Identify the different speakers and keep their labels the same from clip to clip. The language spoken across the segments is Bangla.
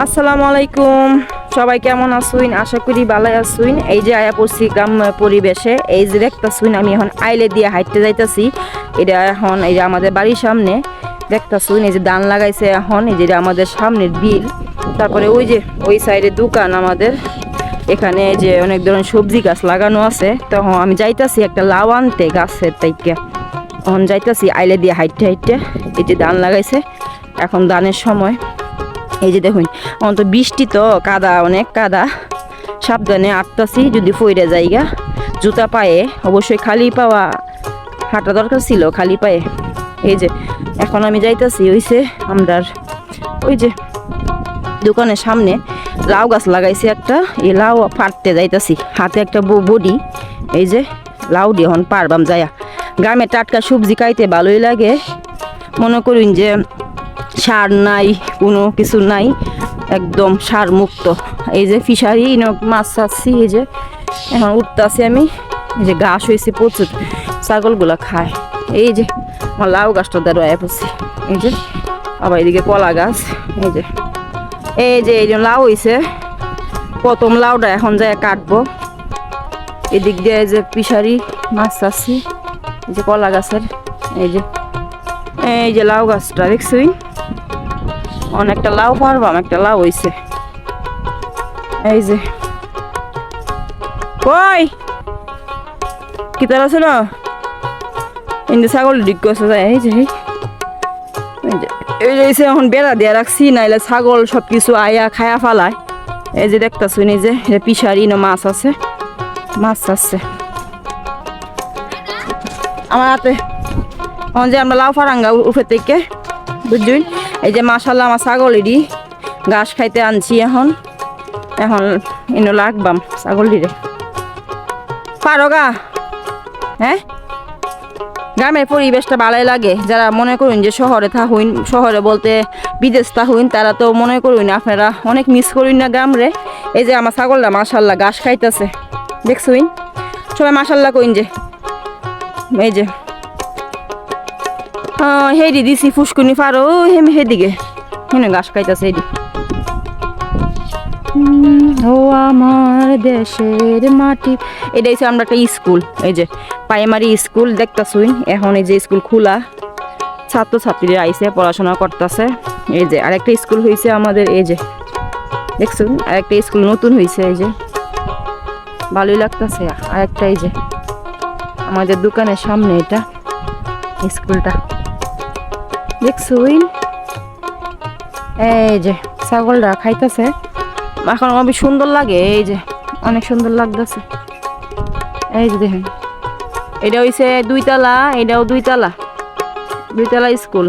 Speaker 1: আসসালামু আলাইকুম, সবাই কেমন আছুন? আশা করি ভালো আছুন। এই যে আয়া পড়ছি গ্রাম পরিবেশে। এই যে দেখতাছুন আমি এখন আইলে দিয়ে হাঁটতে যাইতাছি। এটা এখন এই যে আমাদের বাড়ির সামনে দেখতাছুন, এই যে ধান লাগাইছে এখন। এই যে আমাদের সামনের বিল, তারপরে ওই যে ওই সাইডে দোকান আমাদের। এখানে যে অনেক ধরনের সবজি গাছ লাগানো আছে। তখন আমি যাইতাছি একটা লাউ আনতে গাছের তাইকে। এখন যাইতাছি আইলে দিয়ে হাঁটতে হাঁটতে। এই যে ধান লাগাইছে, এখন ধানের সময়। এই যে দেখুন, অন্ত বৃষ্টি তো কাদা, অনেক কাদা। সাবধানে আটতাছি, যদি ফইরে যাইগা। জুতা পায়ে অবশ্যই খালি পাওয়া হাঁটা দরকার ছিল, খালি পায়ে। এই যে এখন আমি যাইতাছি হইছে আমরার ওই যে দোকানের সামনে লাউ গাছ লাগাইছি একটা। এই লাউ ফাটতে যাইতাছি, হাতে একটা বডি। এই যে লাউ দিয়ে এখন পারবাম যায়া। গ্রামে টাটকা সবজি খাইতে ভালোই লাগে। মনে করুন যে সার নাই, কোনো কিছু নাই, একদম সার মুক্ত। এই যে ফিশারি মাছ চাচ্ছি, এই যে এখন উঠতেছি আমি। এই যে ঘাস হয়েছে প্রচুর, ছাগলগুলা খায়। এই যে আমার লাউ গাছটা দ্বারা পড়ছি। এই যে আবার এদিকে কলা গাছ। এই যে এই যে লাউ হয়েছে, প্রথম লাউটা এখন যায় কাটবো। এদিক দিয়ে এই যে ফিশারি মাছ চাচ্ছি, এই যে কলা গাছের। এই যে লাউ গাছটা দেখছি, অনেকটা লাউ পারবাম, একটা লাউ হইছে। এই যে কই কি তার আছে না, কিন্তু ছাগল ডিগ করছে যায়। এই যে এই যে এখন বেড়া দিয়ে রাখছি, নাইলে ছাগল সবকিছু আয়া খায়া ফালায়। এই যে দেখতাছি, এই যে পিসারি না মাছ আছে, মাছ আছে আমার হাতে। এখন যে আমরা লাউ ফারাঙ্গা উঠে থেকে বুঝুন। এই যে মাশাল্লাহ আমার ছাগলেরই ঘাস খাইতে আনছি। এখন এনে লাগবাম ছাগলিরে। পারো গা? হ্যাঁ, গ্রামের পরিবেশটা ভালোই লাগে। যারা মনে করুন যে শহরে থাকুন, শহরে বলতে বিদেশ থাকুন, তারা তো মনে করুন আপনারা অনেক মিস করুন না গ্রামরে। এই যে আমার ছাগলটা মাশাল্লাহ ঘাস খাইতেছে, দেখছুন সবাই মাশাল্লাহ কইন যে। এই যে হেডি দিছি ফুসকুনি পারো হেদিকে, হেনে ঘাস খাইতেছে হেডি। ও আমার দেশের মাটি। এটা হচ্ছে আমরা একটা স্কুল, এই যে প্রাইমারি স্কুল দেখতেছুন। এখন এই যে স্কুল খোলা, ছাত্রছাত্রীরা আইসে পড়াশোনা করতেছে। এই যে আরেকটা স্কুল হয়েছে আমাদের, এই যে দেখছুন আরেকটা স্কুল নতুন হয়েছে। এই যে ভালোই লাগতেছে। আরেকটা এই যে আমাদের দোকানের সামনে এটা স্কুলটা দেখছুন। এই যে ছাগলটা খাইতেছে এখন, অনেক সুন্দর লাগে। এই যে অনেক সুন্দর লাগতেছে। এই যে দেখেন, এটা হইছে 2 তলা, এটাও 2 তলা, 2 তলা স্কুল।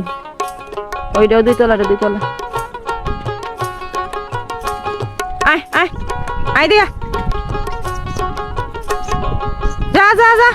Speaker 1: ওইটাও 2 তলা, 2 তলা। আয় আয় আয় দিয়া, যা যা যা।